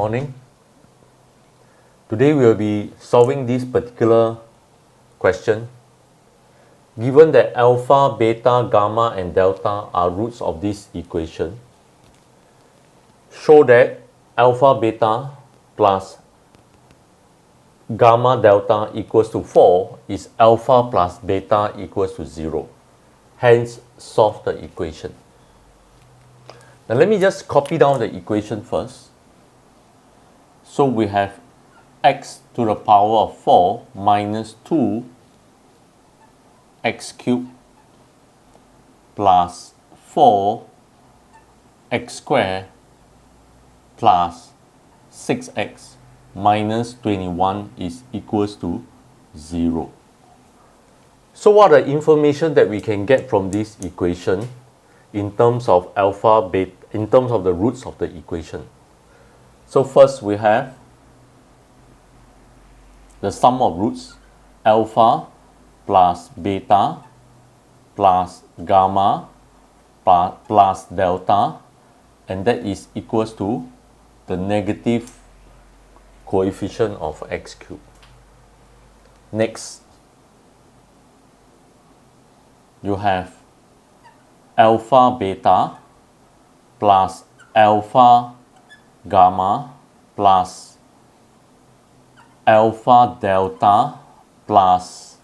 morning. Today we will be solving this particular question. Given that alpha, beta, gamma and delta are roots of this equation, show that alpha, beta plus gamma delta equals to 4 is alpha plus beta equals to 0. Hence, solve the equation. Now let me just copy down the equation first. So we have x to the power of 4 minus 2 x cubed plus 4 x squared plus 6x minus 21 is equals to 0. So what are the information that we can get from this equation in terms of alpha, beta, in terms of the roots of the equation? So first we have the sum of roots, alpha plus beta plus gamma plus delta, and that is equals to the negative coefficient of x cubed. Next, you have alpha beta plus alpha gamma plus alpha delta plus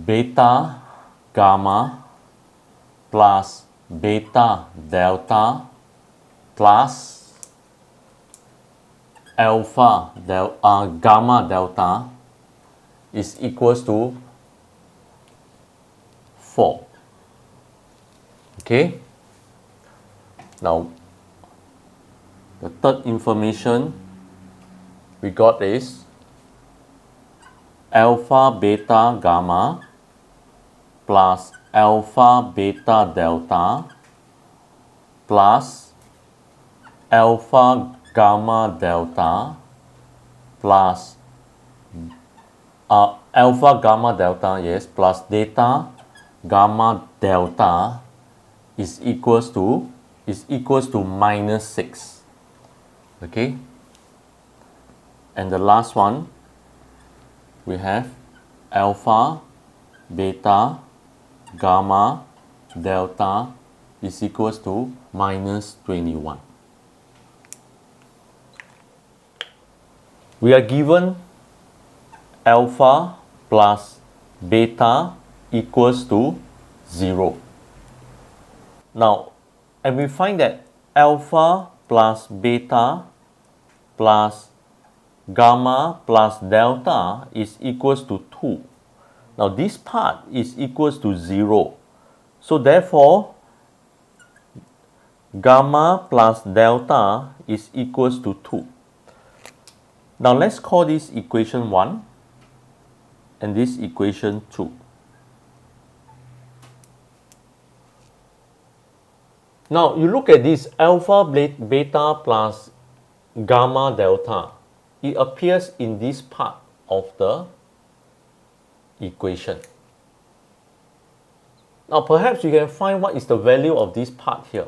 beta gamma plus beta delta plus gamma delta is equals to 4. Okay. Now, the third information we got is alpha beta gamma plus alpha beta delta plus alpha gamma delta plus alpha gamma delta, yes, plus delta gamma delta is equals to minus 6. Okay, and the last one we have alpha beta gamma delta is equals to minus 21. We are given alpha plus beta equals to 0. Now, and we find that alpha plus beta plus gamma plus delta is equals to 2. Now, this part is equals to 0. So, therefore, gamma plus delta is equals to 2. Now, let's call this equation 1 and this equation 2. Now, you look at this alpha beta plus gamma delta. It appears in this part of the equation. Now, perhaps you can find what is the value of this part here.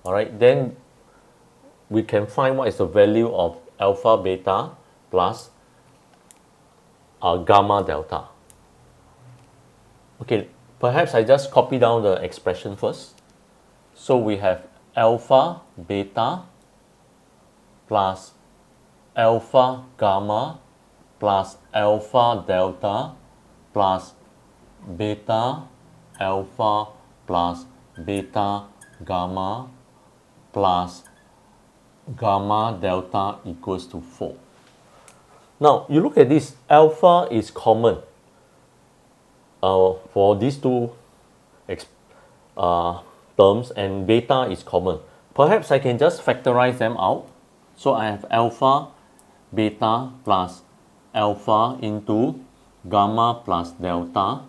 All right, then we can find what is the value of alpha beta plus gamma delta. Okay, perhaps I just copy down the expression first. So we have alpha beta plus alpha gamma plus alpha delta plus beta alpha plus beta gamma plus gamma delta equals to 4. Now, you look at this, alpha is common for these two terms, and beta is common. Perhaps I can just factorize them out. So I have alpha beta plus alpha into gamma plus delta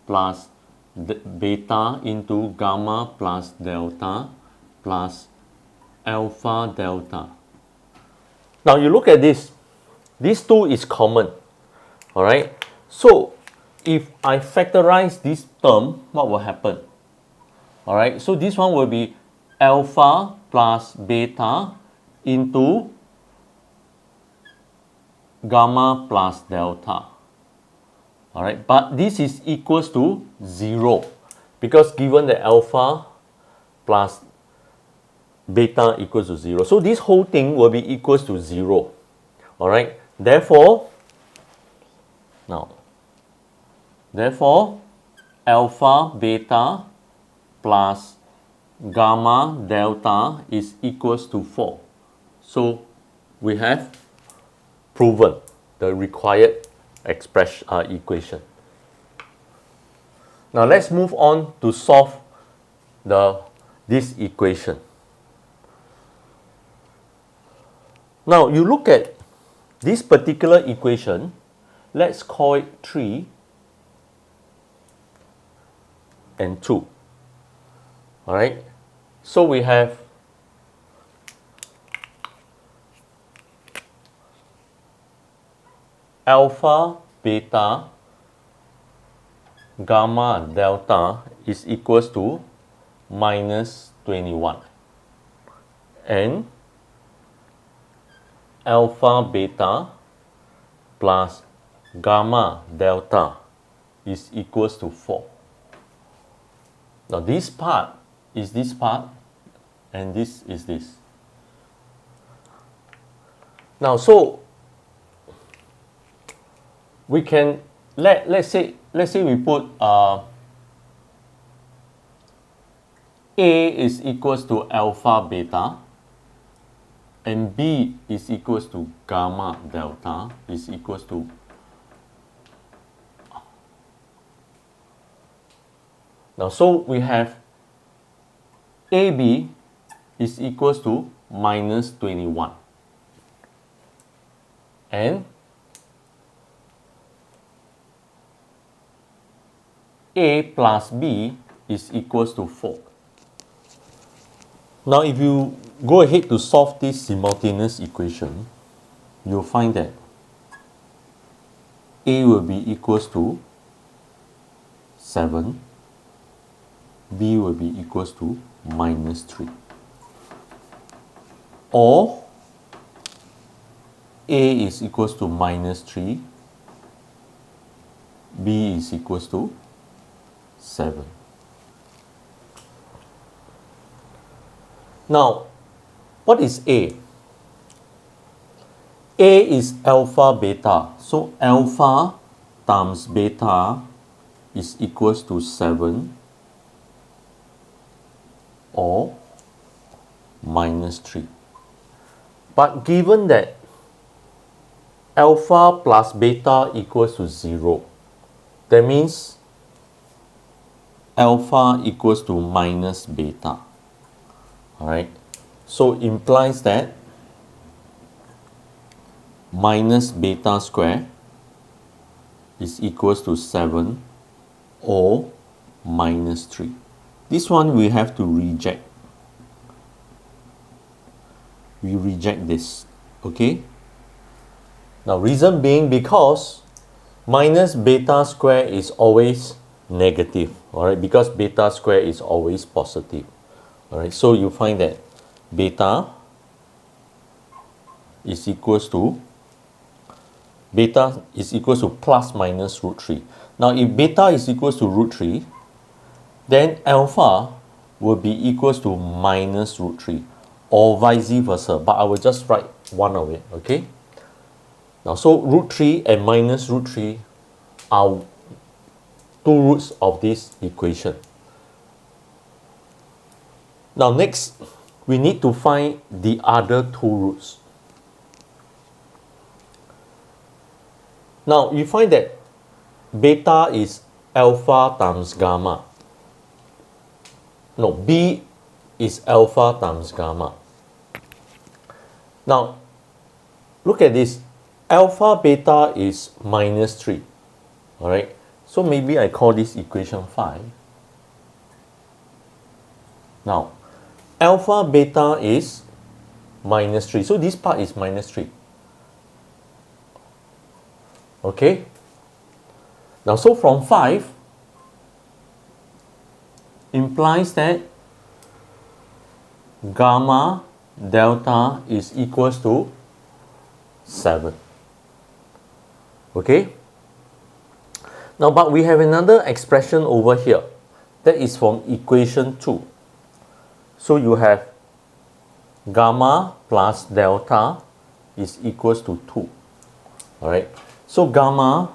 plus beta into gamma plus delta plus alpha delta. Now you look at this. These two is common. Alright. So if I factorize this term, what will happen? Alright. So this one will be alpha plus beta into gamma plus delta. All right, but this is equals to 0 because given that alpha plus beta equals to 0. So this whole thing will be equals to 0. All right, therefore alpha beta plus gamma delta is equals to 4. So we have proven the required equation. Now let's move on to solve this equation. Now you look at this particular equation, let's call it 3 and 2. All right, so we have alpha beta gamma delta is equals to minus 21 and alpha beta plus gamma delta is equals to 4. Now this part is this part and this is this. Now so we can let's say we put A is equals to alpha beta and B is equals to gamma delta is equals to now so we have AB is equals to minus 21 and A plus B is equals to 4. Now if you go ahead to solve this simultaneous equation, you'll find that A will be equals to 7, B will be equals to minus 3. Or A is equals to minus 3, B is equals to 7. Now, what is A? A is alpha beta. So alpha times beta is equals to 7 or minus 3. But given that alpha plus beta equals to 0, that means alpha equals to minus beta. Alright, so implies that minus beta square is equals to 7 or minus 3. This one we have to reject. We reject this, okay? Now reason being because minus beta square is always negative, alright, because beta square is always positive. Alright, so you find that beta is equals to plus minus root 3. Now if beta is equals to root 3, then alpha will be equals to minus root 3 or vice versa, but I will just write one of it, okay? Now so root 3 and minus root 3 are two roots of this equation. Now next, we need to find the other two roots. Now you find that beta is alpha times gamma. No, B is alpha times gamma. Now look at this. Alpha beta is minus 3. Alright, so maybe I call this equation 5. Now alpha beta is minus 3. So this part is minus 3. Okay. Now so from 5 implies that gamma delta is equals to 7. Okay. Now, but we have another expression over here that is from equation 2. So you have gamma plus delta is equals to 2. All right. So gamma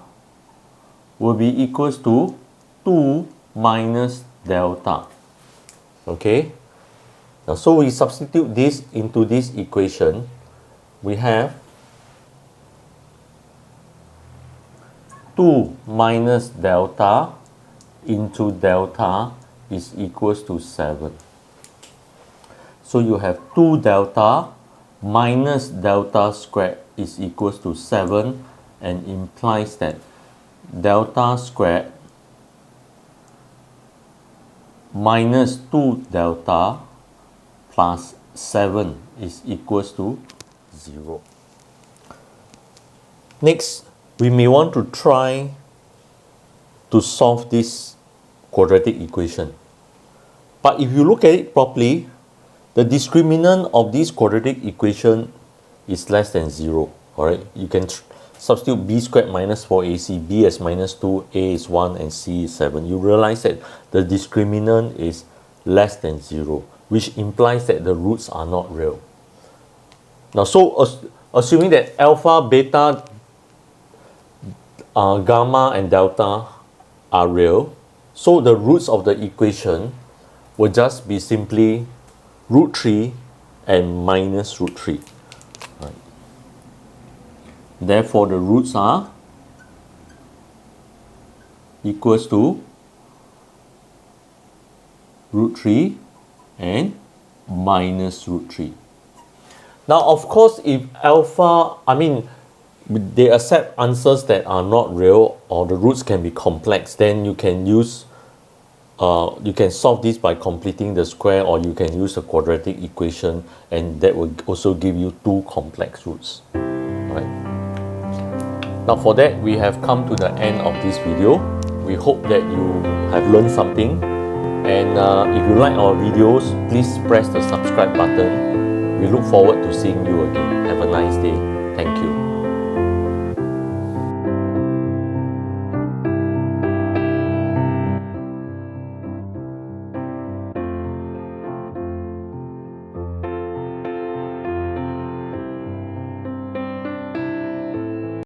will be equals to 2 minus delta. Okay. Now, so we substitute this into this equation. We have 2 minus delta into delta is equals to 7. So you have 2 delta minus delta squared is equals to 7, and implies that delta squared minus 2 delta plus 7 is equals to 0. Next, we may want to try to solve this quadratic equation. But if you look at it properly, the discriminant of this quadratic equation is less than 0. Alright, you can substitute b squared minus 4ac, b is minus 2, a is 1, and c is 7. You realize that the discriminant is less than 0, which implies that the roots are not real. Now, so assuming that alpha, beta, gamma, and delta are real, so the roots of the equation will just be simply root 3 and minus root 3. Right. Therefore, the roots are equals to root 3 and minus root 3. Now, of course, if alpha, they accept answers that are not real, or the roots can be complex, then you can use, you can solve this by completing the square, or you can use a quadratic equation, and that will also give you 2 complex roots. Right. Now, for that, we have come to the end of this video. We hope that you have learned something, and if you like our videos, please press the subscribe button. We look forward to seeing you again. Have a nice day. Thank you.